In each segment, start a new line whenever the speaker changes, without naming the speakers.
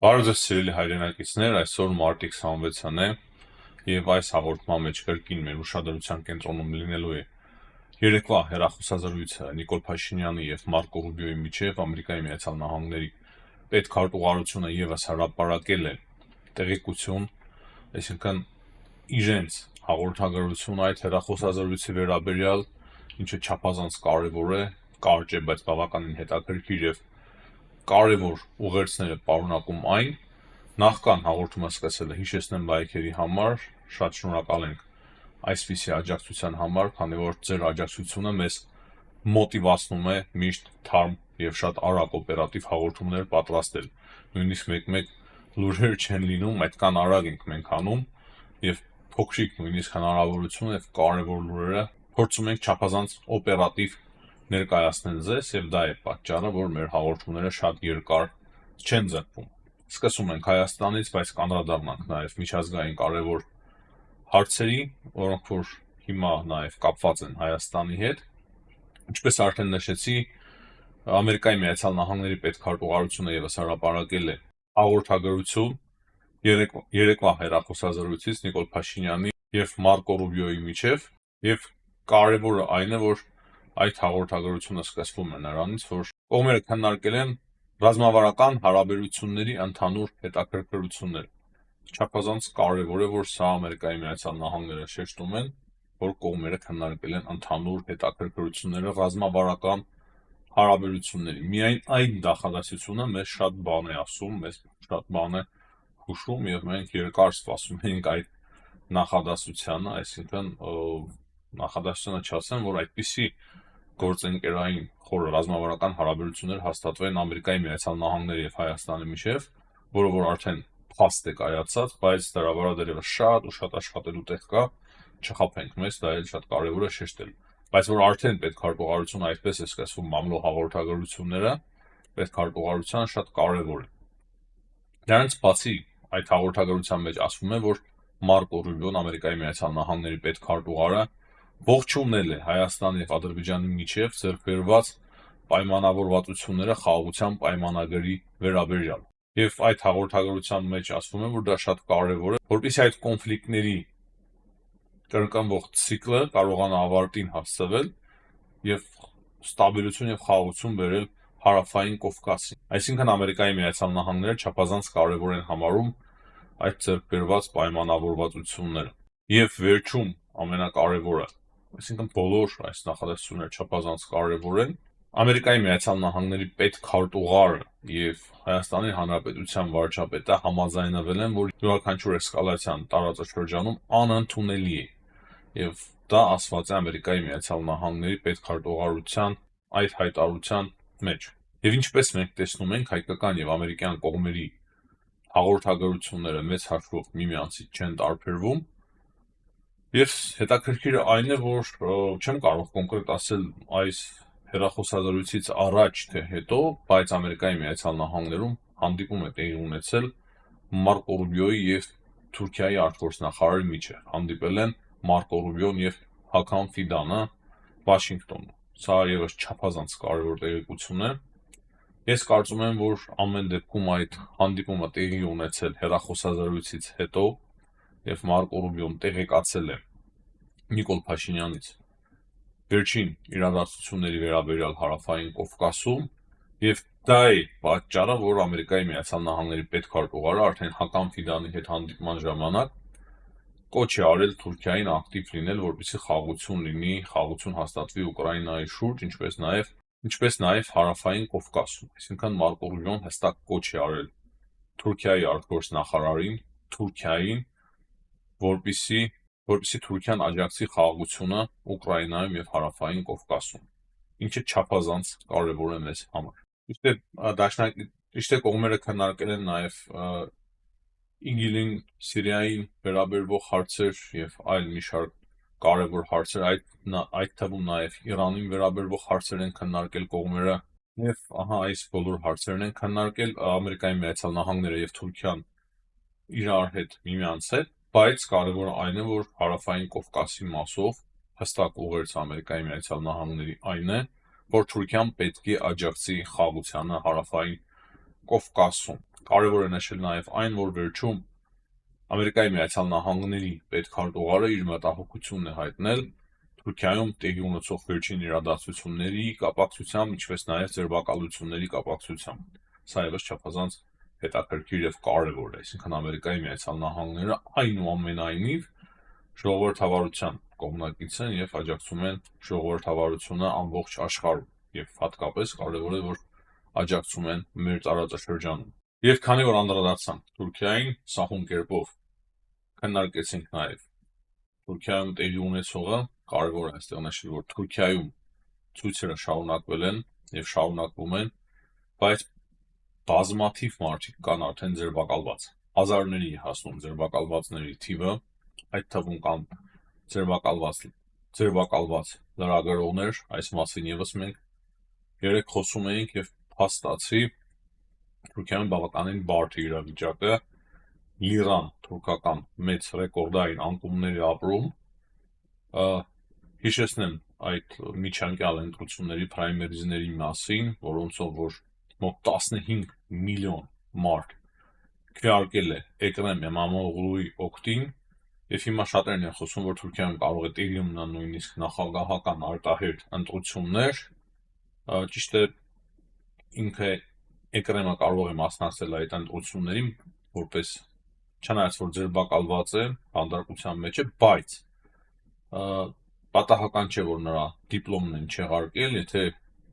Բարև ձեզ սիրելի հայրենակիցներ, այսօր մարտի 26-ն է եւ այս հաղորդման մեջ կրկին մեր ուշադրության կենտրոնում լինելու է երեկվա հեռախոսազրույցը Նիկոլ Փաշինյանի եւ Մարկո Ռուբիոյի միջեւ Ամերիկայի Միացյալ Նահանգների պետքարտուղարությունը եւս հրապարակել է տեղեկություն, այսինքն իրենց հաղորդագրություն այդ հեռախոսազրույցի վերաբերյալ, ինչը չափազանց կարեւոր է, կարճ է, բայց բավականին հետաքրքիր եւ կարևոր ուղերձները պարունակում այն նախքան հաղորդումը սկսելը հիշեցնեմ լայքերի համար, շատ շնորհակալ ենք այսպիսի աջակցության համար, քանի որ ձեր աջակցությունը մեզ մոտիվացնում է միշտ թարմ եւ շատ արագ օպերատիվ հաղորդումներ պատրաստել։ Նույնիսկ մեկ-մեկ լուրեր չեն լինում, այդքան արագ ենք մենք անում եւ փոքրիկ նույնիսկ հնարավորություն եւ կարևոր լուրերը փորձում ենք չափազանց օպերատիվ ներկայացնել ձեզ եւ դա է պատճառը, որ մեր հաղորդումները շատ երկար չեն ձգվում։ Սկսում ենք Հայաստանից, բայց կանդրադառնանք նաեւ միջազգային կարևոր հարցերի, որոնք որ հիմա նաեւ կապված են Հայաստանի հետ։ Ինչպես արդեն նշեցի, Ամերիկայի Միացյալ Նահանգների պետքարտուղարությունը եւս հրապարակել է հաղորդագրություն երեկվա հեռախոսազրույցից Նիկոլ Փաշինյանի եւ Մարկո Ռուբիոյի միջեւ եւ կարևորը այն է, որ այդ հաղորդագրությունը սկսվում է նրանից, որ կողմերը քննարկել են ռազմավարական հարաբերությունների ընդհանուր հետաքրքրությունները։ Չափազանց կարևոր է, որ սա Ամերիկայի Միացյալ Նահանգները շեշտում են, որ կողմերը քննարկել են ընդհանուր հետաքրքրությունները ռազմավարական հարաբերությունների։ Միայն այդ նախադասությունը մեզ շատ բան է ասում, մեզ շատ բան է հուշում եւ մենք երկար սպասում ենք այդ նախադասությանը, այսինքն նախադասությունը չասեմ, որ այդպիսի գործընկերային խորը ռազմավարական հարաբերություններ հաստատվեն Ամերիկայի Միացյալ Նահանգների եւ Հայաստանի միջեւ, որը որ արդեն փաստ է կայացած, բայց դրա վրա դեռևս շատ ու շատ աշխատելու տեղ կա, չխափենք մեզ, դա էլ շատ կարեւոր է շեշտել։ Բայց որ արդեն պետքարտուղարությունը այդպես է սկսվում մամլո հաղորդագրությունները, պետքարտուղարության շատ կարեւոր է։ Դրանից բացի այդ հաղորդագրության մեջ ասվում է, որ Մարկո Ռուբիոն Ամերիկայի Միացյալ Նահանգների պետքարտուղարը ողջունել է Հայաստանի եւ Ադրբեջանի միջև ձեռքբերված պայմանավորվածությունները խաղաղության պայմանագրի վերաբերյալ։ Եվ այդ հաղորդագրության մեջ ասվում է, որ դա շատ կարեւոր է, որպեսզի այդ կոնֆլիկտների կրկնվող ցիկլը կարողանա ավարտին հասցվել եւ ստաբիլություն եւ խաղաղություն բերել հարավային Կովկասին։ Այսինքն Ամերիկայի Միացյալ Նահանգները չափազանց կարեւոր են համարում այդ ձեռքբերված պայմանավորվածությունները։ Եվ վերջում ամենակարևորը, այսինքն բոլոր այս նախադասությունները չափազանց կարեւոր են, Ամերիկայի Միացյալ Նահանգների պետքարտուղարը եւ Հայաստանի Հանրապետության վարչապետը համաձայնվել են, որ յուրաքանչյուր էսկալացիան տարածաշրջանում անընդունելի է եւ դա ասված է Ամերիկայի Միացյալ Նահանգների պետքարտուղարության այդ հայտարարության մեջ։ Եվ ինչպես մենք տեսնում ենք, հայկական եւ ամերիկյան կողմերի հաղորդագրությունները մեծ հաշվով միմյանցից չեն տարբերվում։ Եվ հետաքրքիրը այն է, որ չեմ կարող կոնկրետ ասել այս հեռախոսազրույցից առաջ թե հետո, բայց Ամերիկայի Միացյալ Նահանգներում հանդիպում է տեղի ունեցել Մարկո Ռուբիոյի եւ Թուրքիայի արտգործնախարարի միջեւ։ Հանդիպել են Մարկո Ռուբիոն եւ Հական Ֆիդանը Վաշինգտոնում։ Սա եւս չափազանց կարեւոր տեղեկություն է։ Ես կարծում եմ, որ ամեն դեպքում այդ հանդիպումը տեղի ունեցել հեռախոսազրույցից հետո եւ Մարկո Ռուբիոն տեղեկացել է Նիկոլ Փաշինյանից վերջին իրադարձությունների վերաբերյալ հարավային Կովկասում եւ դա է պատճառը, որ Ամերիկայի Միացյալ Նահանգների պետքարտուղարը արդեն Հական Ֆիդանի հետ հանդիպման ժամանակ կոչ է արել Թուրքիային ակտիվ լինել, որպեսզի խաղաղություն լինի, խաղաղություն հաստատվի Ուկրաինայի շուրջ, ինչպես նաեւ հարավային Կովկասում։ Այսինքն Մարկո Ռուբիոն հստակ կոչ է արել Թուրքիայի արտգործնախարարին, որպեսզի Թուրքիան աջակցի խաղաղությունը Ուկրաինայում եւ հարավային Կովկասում, ինչը չափազանց կարեւոր է մեզ համար։ Ճիշտ է կողմերը քննարկել են նաեւ ԻԳԻԼ-ին, Սիրիային վերաբերող հարցեր եւ այլ մի շարք կարեւոր հարցեր, այդ թվում նաեւ Իրանին վերաբերող հարցեր են քննարկել կողմերը եւ այս բոլոր հարցերն են քննարկել Ամերիկայի Միացյալ Նահանգները եւ Թուրքիան իրար հետ միմյանց հետ, բայց կարևորը այն է, որ հարավային Կովկասի մասով հստակ ուղերձ Ամերիկայի Միացյալ Նահանգների այն է, որ Թուրքիան պետք է աջակցի խաղաղությանը հարավային Կովկասում։ Կարևոր է նշել նաև այն, որ վերջում Ամերիկայի Միացյալ Նահանգների պետքարտուղարը իր մտահոգությունն է հայտնել Թուրքիայում տեղի ունեցող վերջին իրադարձությունների կապակցությամբ, ինչպես նաև ձերբակալությունների կապակցությամբ։ Սա ևս չափազանց հետաքրքիր եւ կարևոր է, այսինքն Ամերիկայի Միացյալ Նահանգները այնուամենայնիվ ժողովրդավարության կողմնակից են եւ աջակցում են ժողովրդավարությունը ամբողջ աշխարհում եւ հատկապես կարևոր է, որ աջակցում են մեր տարածաշրջանում։ Եվ քանի որ անդրադարձանք Թուրքիային, սահուն կերպով քննարկեցինք նաև Թուրքիայում տեղի ունեցողը, կարևոր է այստեղ նշել, որ Թուրքիայում ցույցերը շարունակվել են եւ շարունակվում են, բայց բազմաթիվ մարդիկ կան արդեն ձերբակալված։ Հազարների հասնում ձերբակալվածների թիվը, այդ թվում կան ձերբակալված լրագրողներ, այս մասին եւս մենք երեք խոսում էինք եւ փաստացի Թուրքիայում բավականին բարդ է իրավիճակը, լիրան թուրքական մեծ ռեկորդային անկումների ապրում, հիշեցնեմ այդ միջանկյալ ընտրությունների պրայմերիզների մասին, որոնցով որ մոտ 15 միլիոն մարդ քվեարկել է Էկրեմ Էմամօղլուի օգտին, եւ հիմա շատերն են խոսում, որ Թուրքիայում կարող է տեղի ունենալ նույնիսկ նախագահական արտահերթ ընտրություններ, ճիշտ է ինքը Էկրեմը կարող է մասնակցել այդ ընտրություններին, որպես չնայած որ ձերբակալված է, բանդարկության մեջ է, բայց պատահական չէ, որ նրա դիպլոմն են չեղարկել, եթե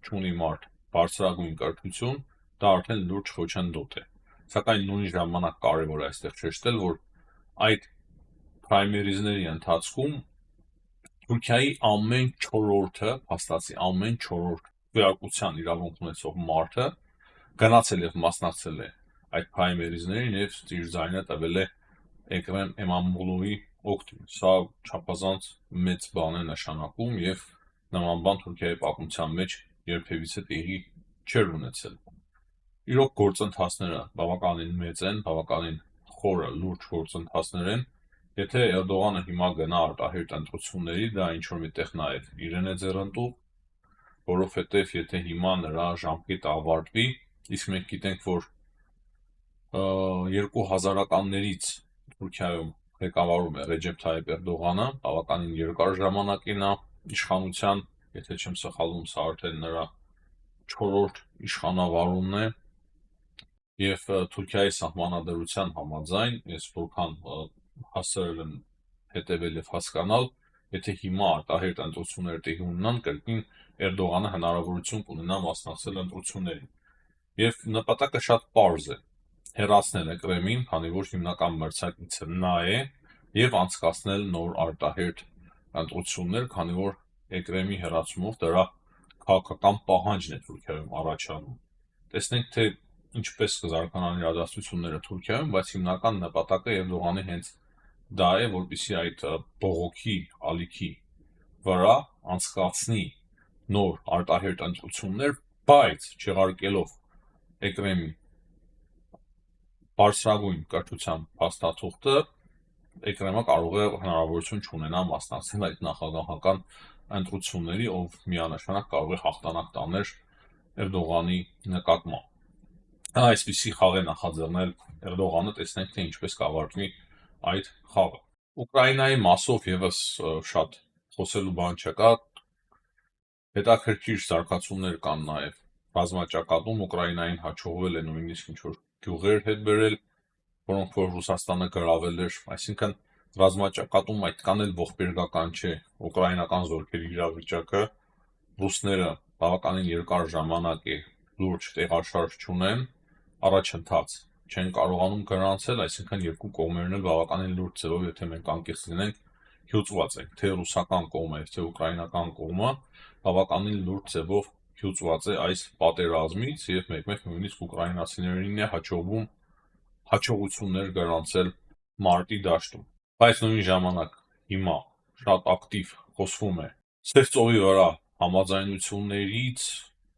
չունի մարդ բարձրագույն կրթություն, դա արդեն լուրջ խոչընդոտ է։ Սակայն նույն ժամանակ կարևոր է այստեղ շեշտել, որ այդ պրայմերիզների ընթացքում Թուրքիայի ամեն 4-րդը, փաստացի ամեն 4-րդ քվեարկության իրավունք ունեցող մարդը գնացել եւ մասնակցել է այդ պրայմերիզներին եւ իր ձայնը տվել է Էկրեմ Էմամօղլուի օգտին։ Սա չափազանց մեծ բան է նշանակում եւ նման բան Թուրքիայի պատմության մեջ երբևիցե տեղի չէր ունեցել։ Իրոք գործընթացները բավականին մեծ են, բավականին խորը, լուրջ գործընթացներ են։ Եթե Էրդողանը հիմա գնա արտահերթ ընտրությունների, դա ինչ-որ միտեղ նաև իրեն է ձեռնտու, որովհետև եթե հիմա նրա ժամկետը ավարտվի, իսկ մենք գիտենք, որ 2000-ականներից Թուրքիայում ղեկավարում է Ռեջեփ Թայիփ Էրդողանը, բավականին երկար ժամանակ է նա իշխանության, եթե չեմ սխալվում, սա արդեն նրա 4-րդ իշխանավարումն է, եւ Թուրքիայի սահմանադրության համաձայն, ես որքան հասցրել եմ հետևել եւ հասկանալ, եթե հիմա արտահերթ ընտրություններ տեղի ունենան, կրկին Էրդողանը հնարավորություն կունենա մասնակցել ընտրություններին։ Եվ նպատակը շատ պարզ է՝ հեռացնել Էկրեմին, քանի որ հիմնական մրցակիցը նա է, եւ անցկացնել նոր արտահերթ ընտրություններ, քանի որ Էկրեմի հեռացումով դրա քաղաքական պահանջն է Թուրքիայում առաջանում։ Տեսնենք, թե ինչպես կզարգանան իրադարձությունները Թուրքիայում, բայց հիմնական նպատակը Էրդողանի հենց դա է, որպեսզի այդ բողոքի ալիքի վրա անցկացնի նոր արտահերթ ընտրություններ, բայց չեղարկելով Էկրեմի բարձրագույն կրթության փաստաթուղթը, Էկրեմը կարող է հնարավորություն չունենա մասնակցել այդ նախագահական ընտրությունների, ով միանշանակ կարող է հաղթանակ տաներ Էրդողանի նկատմամբ։ Այսպիսի խաղ է նախաձեռնել Էրդողանը, տեսնենք, թե ինչպես կավարտվի այդ խաղը։ Ուկրաինայի մասով եւս շատ խոսելու բան չկա, հետաքրքիր զարգացումներ կան նաեւ ռազմաճակատում, Ուկրաինային հաջողվել է նույնիսկ ինչ-որ գյուղեր հետ բերել, որոնք որ Ռուսաստանը գրավել էր, այսինքն ռազմաճակատում այդքան էլ ողբերգական չէ ուկրաինական զորքերի իրավիճակը, ռուսները բավականին երկար ժամանակ է լուրջ տեղաշարժ չունեն, առաջընթաց չեն կարողանում գրանցել, այսինքն երկու կողմերն էլ բավականին լուրջ ձևով, եթե մենք անկեղծ լինենք, հյուծված են, թե ռուսական կողմը, թե ուկրաինական կողմը բավականին լուրջ ձևով հյուծված է այս պատերազմից եւ մեկ-մեկ նույնիսկ ուկրաինացիներին է հաջողվում հաջողություններ գրանցել մարտի դաշտում։ Բայց նույն ժամանակ հիմա շատ ակտիվ խոսվում է Սև ծովի վրա համաձայնություններից,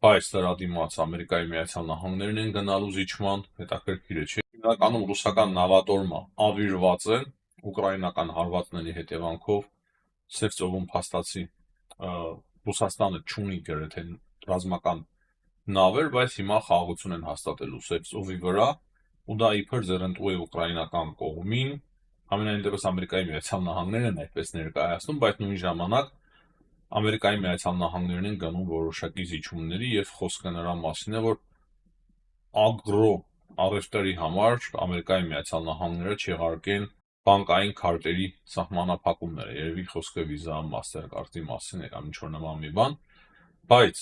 բայց դրա դիմաց Ամերիկայի Միացյալ Նահանգներն են գնալու զիջման, հետաքրքիր է, չէ՞։ Հիմնականում ռուսական նավատորմը ավիրված է ուկրաինական հարվածների հետևանքով Սև ծովում փաստացի Ռուսաստանը չունի գրեթե ռազմական նավեր, բայց հիմա խաղաղություն են հաստատելու Սև ծովի վրա ու դա իբր ձեռնտու է ուկրաինական կողմին, ամենայն դեպս Ամերիկայի Միացյալ Նահանգներն են այդպես ներկայացնում, բայց նույն ժամանակ Ամերիկայի Միացյալ Նահանգներն են գնում որոշակի զիջումների եւ խոսքը նրա մասին է, որ ագրո առևտրի համար Ամերիկայի Միացյալ Նահանգները չեղարկեն բանկային քարտերի սահմանափակումները, երևի խոսքը Visa Mastercard-ի մասին է կամ ինչ-որ նման մի բան, բայց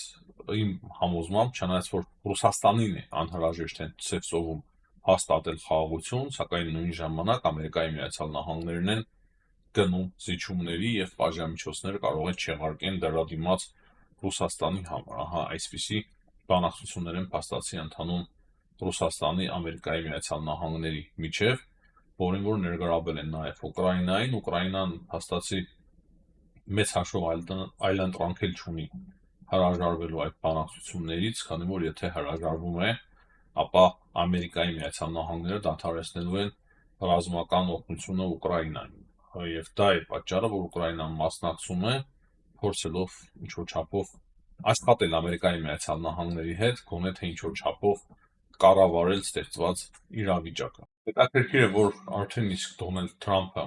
իմ համոզմամբ, չնայած որ Ռուսաստանին է անհրաժեշտ են ծովում հաստատել խաղաղություն, սակայն նույն ժամանակ Ամերիկայի Միացյալ Նահանգներն են գնում զիջումների եւ պատժամիջոցներ կարող են չեղարկեն դրա դիմաց Ռուսաստանի համար, ահա այսպիսի բանակցություններ են փաստացի ընթանում Ռուսաստանի Ամերիկայի Միացյալ Նահանգների միջև, որին որ ներգրավել են նաև Ուկրաինային, Ուկրաինան փաստացի մեծ հաշվով այլընտրանք էլ չունի հրաժարվելու այդ բանակցություններից, քանի որ եթե հրաժարվում է, ապա Ամերիկայի Միացյալ Նահանգները դադարեցնելու են ռազմական օգնությունը Ուկրաինային, եւ դա է պատճառը, որ Ուկրաինան մասնակցում է, փորձելով ինչ-որ չափով աշխատել Ամերիկայի Միացյալ Նահանգների հետ, գոնե թե ինչ-որ չափով կառավարել ստեղծված իրավիճակը։ Հետաքրքիր է, որ արդեն իսկ Դոնալդ Թրամփը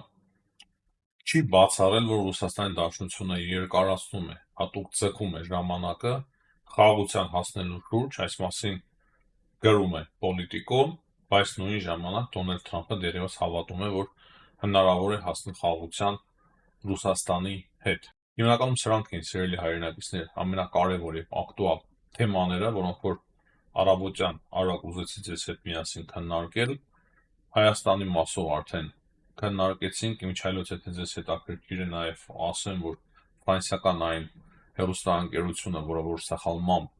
չի բացառել, որ Ռուսաստանի Դաշնությունը երկարացնում է, հատուկ ձգում է ժամանակը խաղաղության հասնելու շուրջ, այս մասին գրում է Politico, բայց նույն ժամանակ Դոնալդ Թրամփը դեռևս հավատում է, որ հնարավոր է հասնել խաղաղության Ռուսաստանի հետ։ Հիմնականում սրանք են, սիրելի հայրենակիցներ, ամենակարևոր եւ ակտուալ թեմաները, որոնք որ առավոտյան արագ ուզեցի ձեզ հետ միասին քննարկել, Հայաստանի մասով արդեն քննարկեցինք, իմիջիայլոց եթե ձեզ հետաքրքիր է նաև ասեմ, որ ֆրանսիական այն հեռուստաընկերությունը, որը որ սխալմամբ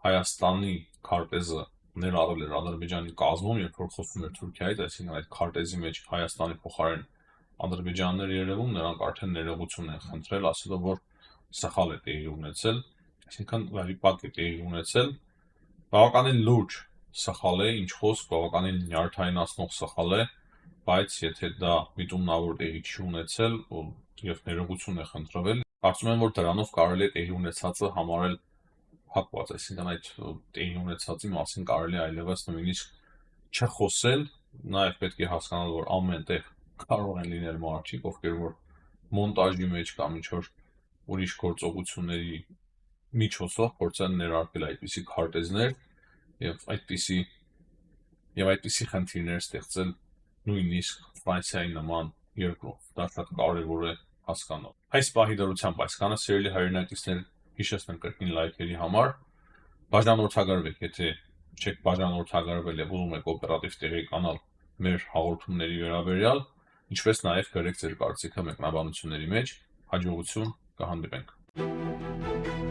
Հայաստանի քարտեզը ներառել էր Ադրբեջանի կազմում, երբ որ խոսում էր Թուրքիայից, այսինքն այդ քարտեզի մեջ Հայաստանի փոխարեն Ադրբեջանն էր երևում, նրանք արդեն ներողություն են խնդրել, ասելով, որ սխալ է տեղի ունեցել, այսինքն վարիպակ է տեղի ունեցել, բավականին լուրջ սխալ է, ինչ խոսք, բավականին նյարդայնացնող սխալ է, բայց եթե դա միտումնավոր տեղի չի ունեցել եւ ներողություն է խնդրվել, կարծում եմ, որ դրանով կարելի է տեղի ունեցածը համարել փակված, այսինքն այդ տեղի ունեցածի մասին կարելի է այլևս նույնիսկ չխոսել, նաեւ պետք է հասկանալ, որ ամեն տեղ կարող են լինել մարդիկ, ովքեր որ մոնտաժի մեջ կամ ինչ-որ ուրիշ գործողությունների միջոցով փորձեն ներարկել այդպիսի քարտեզներ եւ այդպիսի խնդիրներ ստեղծել նույնիսկ Ֆրանսիայի նման երկրով, դա շատ կարևոր է հասկանալ։ Այս պահի դրությամբ այսքանը, սիրելի հայրենակիցներ, հիշեցնեմ կրկին լայքերի համար, բաժանորդագրվեք, եթե չեք բաժանորդագրվել եւ ուզում եք օպերատիվ տեղեկանալ մեր հաղորդումների վերաբերյալ, ինչպես նաեւ գրեք ձեր կարծիքը մեկնաբանությունների մեջ, հաջողություն, կհանդիպենք։